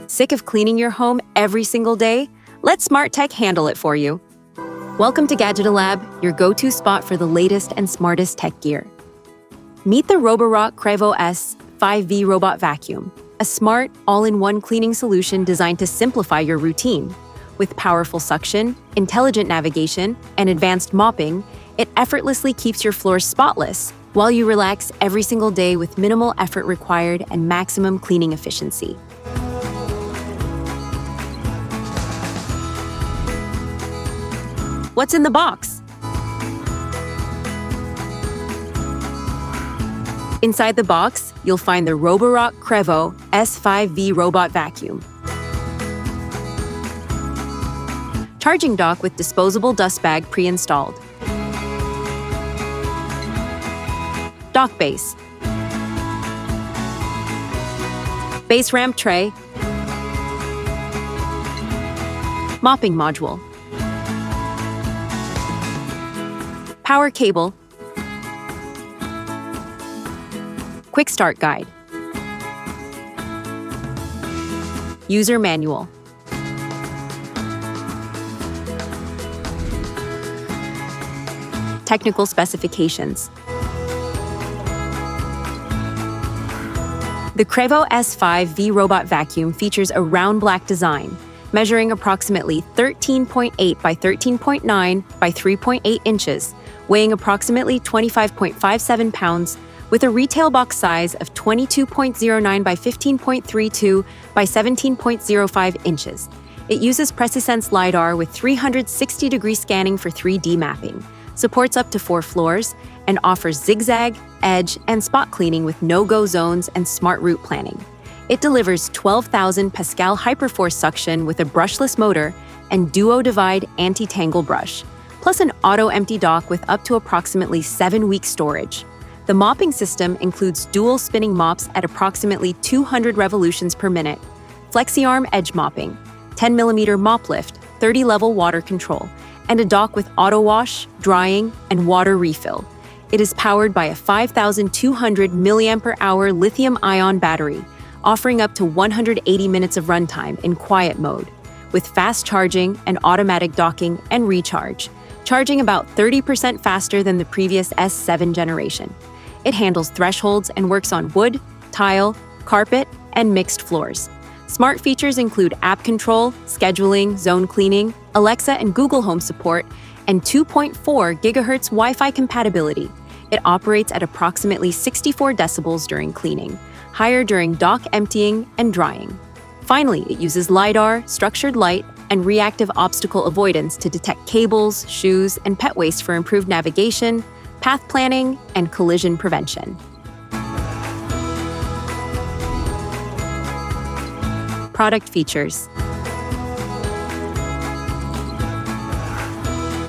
Sick of cleaning your home every single day? Let smart tech handle it for you. Welcome to Gadgeto Lab, your go-to spot for the latest and smartest tech gear. Meet the Roborock Qrevo S5V robot vacuum, a smart, all-in-one cleaning solution designed to simplify your routine. With powerful suction, intelligent navigation, and advanced mopping, it effortlessly keeps your floors spotless while you relax every single day with minimal effort required and maximum cleaning efficiency. What's in the box? Inside the box, you'll find the Roborock Qrevo S5V robot vacuum. Charging dock with disposable dust bag pre-installed. Dock base. Base ramp tray. Mopping module. Power cable. Quick start guide. User manual. Technical specifications. The Qrevo S5V robot vacuum features a round black design, measuring approximately 13.8 by 13.9 by 3.8 inches, weighing approximately 25.57 pounds, with a retail box size of 22.09 by 15.32 by 17.05 inches. It uses PreciSense LiDAR with 360-degree scanning for 3D mapping, supports up to 4 floors, and offers zigzag, edge, and spot cleaning with no-go zones and smart route planning. It delivers 12,000 Pascal hyperforce suction with a brushless motor and duo divide anti-tangle brush, plus an auto-empty dock with up to approximately 7-week storage. The mopping system includes dual spinning mops at approximately 200 revolutions per minute, FlexiArm edge mopping, 10mm mop lift, 30-level water control, and a dock with auto wash, drying, and water refill. It is powered by a 5,200 mAh lithium-ion battery, offering up to 180 minutes of runtime in quiet mode, with fast charging and automatic docking and recharge, charging about 30% faster than the previous S7 generation. It handles thresholds and works on wood, tile, carpet, and mixed floors. Smart features include app control, scheduling, zone cleaning, Alexa and Google Home support, and 2.4 GHz Wi-Fi compatibility. It operates at approximately 64 decibels during cleaning, higher during dock emptying and drying. Finally, it uses LiDAR, structured light, and reactive obstacle avoidance to detect cables, shoes, and pet waste for improved navigation, path planning, and collision prevention. Product features.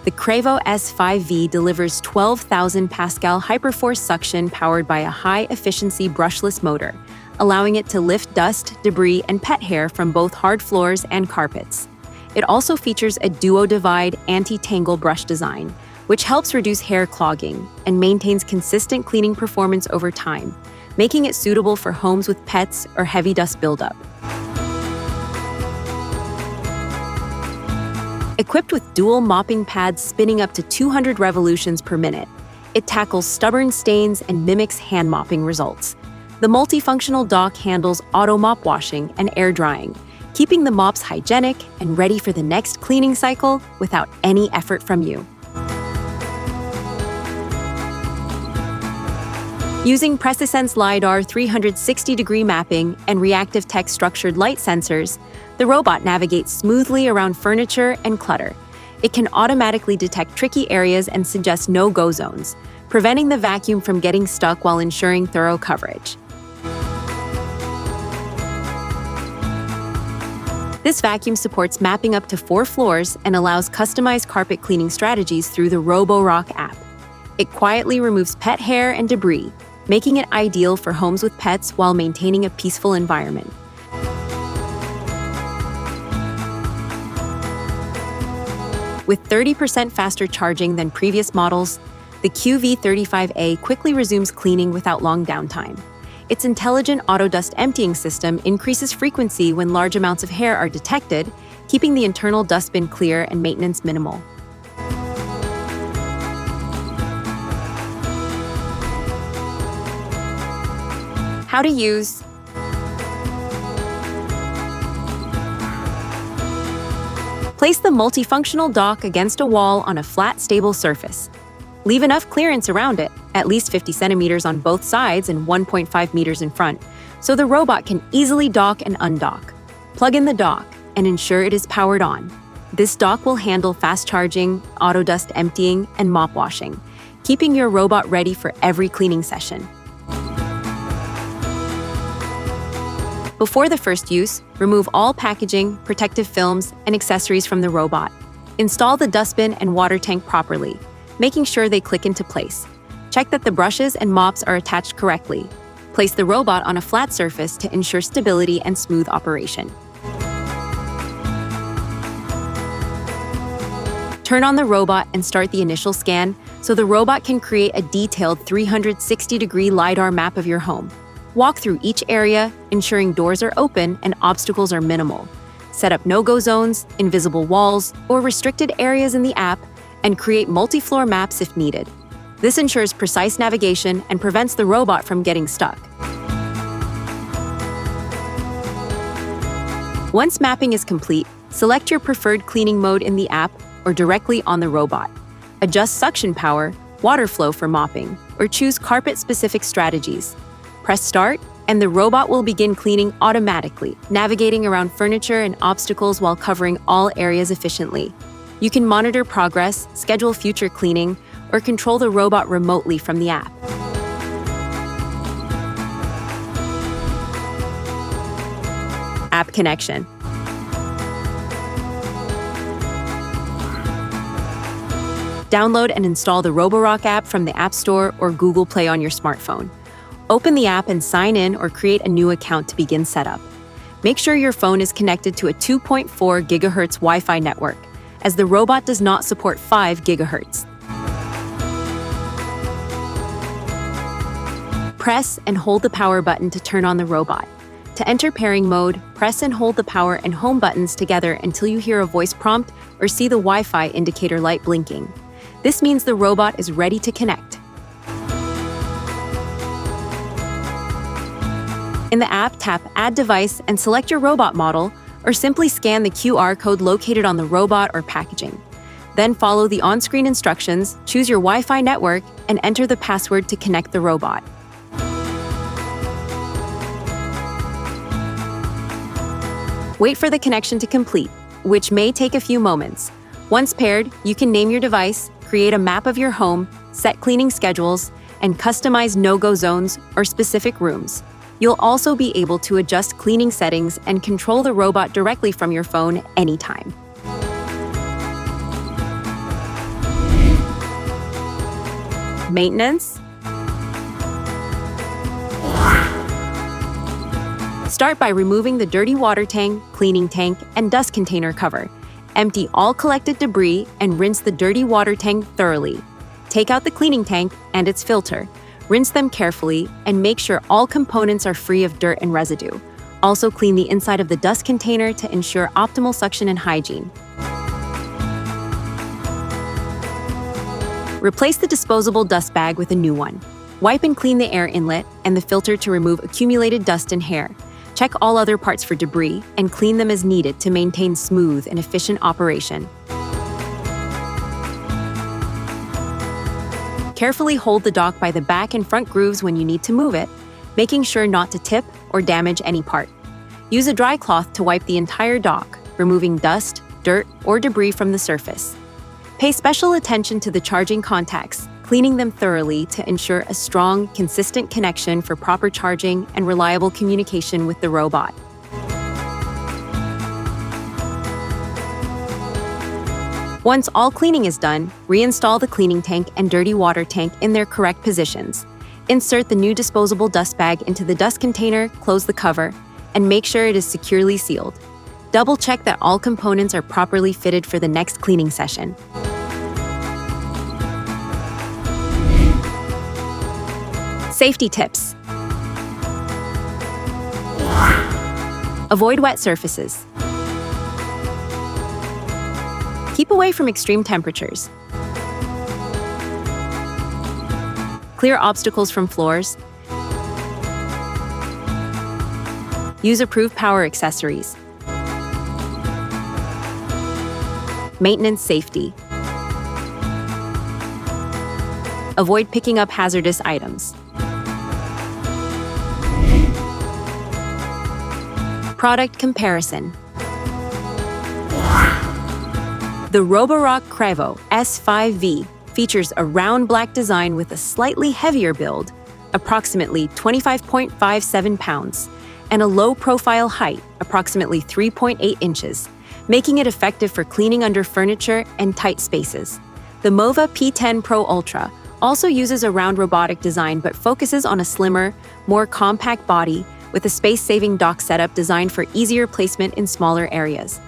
The Qrevo S5V delivers 12,000 Pascal hyperforce suction powered by a high-efficiency brushless motor, allowing it to lift dust, debris, and pet hair from both hard floors and carpets. It also features a duo divide anti-tangle brush design, which helps reduce hair clogging and maintains consistent cleaning performance over time, making it suitable for homes with pets or heavy dust buildup. Equipped with dual mopping pads spinning up to 200 revolutions per minute, it tackles stubborn stains and mimics hand mopping results. The multifunctional dock handles auto mop washing and air drying, keeping the mops hygienic and ready for the next cleaning cycle without any effort from you. Using PreciSense LiDAR 360-degree mapping and reactive tech structured light sensors, the robot navigates smoothly around furniture and clutter. It can automatically detect tricky areas and suggest no-go zones, preventing the vacuum from getting stuck while ensuring thorough coverage. This vacuum supports mapping up to 4 floors and allows customized carpet cleaning strategies through the Roborock app. It quietly removes pet hair and debris, making it ideal for homes with pets while maintaining a peaceful environment. With 30% faster charging than previous models, the QV35A quickly resumes cleaning without long downtime. Its intelligent auto dust emptying system increases frequency when large amounts of hair are detected, keeping the internal dustbin clear and maintenance minimal. How to use. Place the multifunctional dock against a wall on a flat, stable surface. Leave enough clearance around it, at least 50 centimeters on both sides and 1.5 meters in front, so the robot can easily dock and undock. Plug in the dock and ensure it is powered on. This dock will handle fast charging, auto dust emptying, and mop washing, keeping your robot ready for every cleaning session. Before the first use, remove all packaging, protective films, and accessories from the robot. Install the dustbin and water tank properly, making sure they click into place. Check that the brushes and mops are attached correctly. Place the robot on a flat surface to ensure stability and smooth operation. Turn on the robot and start the initial scan so the robot can create a detailed 360-degree LiDAR map of your home. Walk through each area, ensuring doors are open and obstacles are minimal. Set up no-go zones, invisible walls, or restricted areas in the app, and create multi-floor maps if needed. This ensures precise navigation and prevents the robot from getting stuck. Once mapping is complete, select your preferred cleaning mode in the app or directly on the robot. Adjust suction power, water flow for mopping, or choose carpet-specific strategies. Press start, and the robot will begin cleaning automatically, navigating around furniture and obstacles while covering all areas efficiently. You can monitor progress, schedule future cleaning, or control the robot remotely from the app. App connection. Download and install the Roborock app from the App Store or Google Play on your smartphone. Open the app and sign in or create a new account to begin setup. Make sure your phone is connected to a 2.4 GHz Wi-Fi network, as the robot does not support 5 GHz. Press and hold the power button to turn on the robot. To enter pairing mode, press and hold the power and home buttons together until you hear a voice prompt or see the Wi-Fi indicator light blinking. This means the robot is ready to connect. In the app, tap Add Device and select your robot model, or simply scan the QR code located on the robot or packaging. Then follow the on-screen instructions, choose your Wi-Fi network, and enter the password to connect the robot. Wait for the connection to complete, which may take a few moments. Once paired, you can name your device, create a map of your home, set cleaning schedules, and customize no-go zones or specific rooms. You'll also be able to adjust cleaning settings and control the robot directly from your phone anytime. Maintenance. Start by removing the dirty water tank, cleaning tank, and dust container cover. Empty all collected debris and rinse the dirty water tank thoroughly. Take out the cleaning tank and its filter. Rinse them carefully and make sure all components are free of dirt and residue. Also clean the inside of the dust container to ensure optimal suction and hygiene. Replace the disposable dust bag with a new one. Wipe and clean the air inlet and the filter to remove accumulated dust and hair. Check all other parts for debris and clean them as needed to maintain smooth and efficient operation. Carefully hold the dock by the back and front grooves when you need to move it, making sure not to tip or damage any part. Use a dry cloth to wipe the entire dock, removing dust, dirt, or debris from the surface. Pay special attention to the charging contacts, cleaning them thoroughly to ensure a strong, consistent connection for proper charging and reliable communication with the robot. Once all cleaning is done, reinstall the cleaning tank and dirty water tank in their correct positions. Insert the new disposable dust bag into the dust container, close the cover, and make sure it is securely sealed. Double-check that all components are properly fitted for the next cleaning session. Safety tips. Avoid wet surfaces. Keep away from extreme temperatures. Clear obstacles from floors. Use approved power accessories. Maintenance safety. Avoid picking up hazardous items. Product comparison. The Roborock Qrevo S5V features a round black design with a slightly heavier build, approximately 25.57 pounds, and a low-profile height, approximately 3.8 inches, making it effective for cleaning under furniture and tight spaces. The Mova P10 Pro Ultra also uses a round robotic design but focuses on a slimmer, more compact body with a space-saving dock setup designed for easier placement in smaller areas.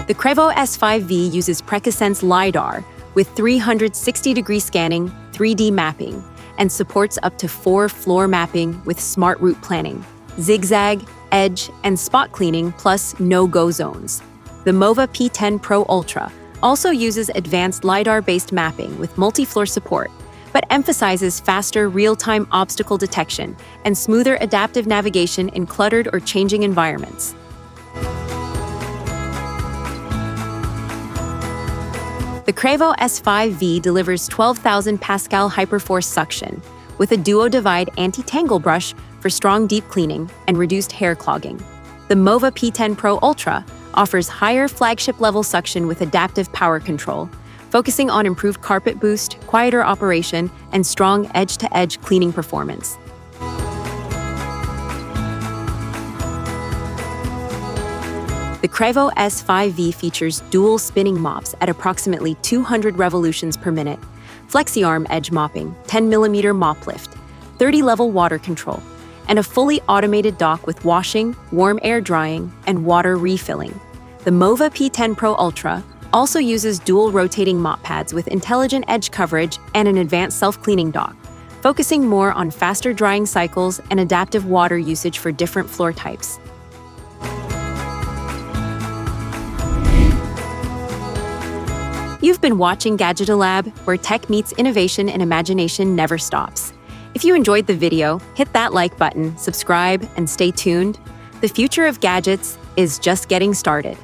The Qrevo S5V uses Precasense LiDAR with 360-degree scanning, 3D mapping, and supports up to 4 floor mapping with smart route planning, zigzag, edge, and spot cleaning, plus no-go zones. The Mova P10 Pro Ultra also uses advanced LiDAR-based mapping with multi-floor support, but emphasizes faster real-time obstacle detection and smoother adaptive navigation in cluttered or changing environments. The Qrevo S5V delivers 12,000 Pascal hyperforce suction with a duo-divide anti-tangle brush for strong deep cleaning and reduced hair clogging. The Mova P10 Pro Ultra offers higher flagship-level suction with adaptive power control, focusing on improved carpet boost, quieter operation, and strong edge-to-edge cleaning performance. The Qrevo S5V features dual spinning mops at approximately 200 revolutions per minute, FlexiArm edge mopping, 10mm mop lift, 30-level water control, and a fully automated dock with washing, warm air drying, and water refilling. The Mova P10 Pro Ultra also uses dual rotating mop pads with intelligent edge coverage and an advanced self-cleaning dock, focusing more on faster drying cycles and adaptive water usage for different floor types. You've been watching Gadgeto Lab, where tech meets innovation and imagination never stops. If you enjoyed the video, hit that like button, subscribe, and stay tuned. The future of gadgets is just getting started.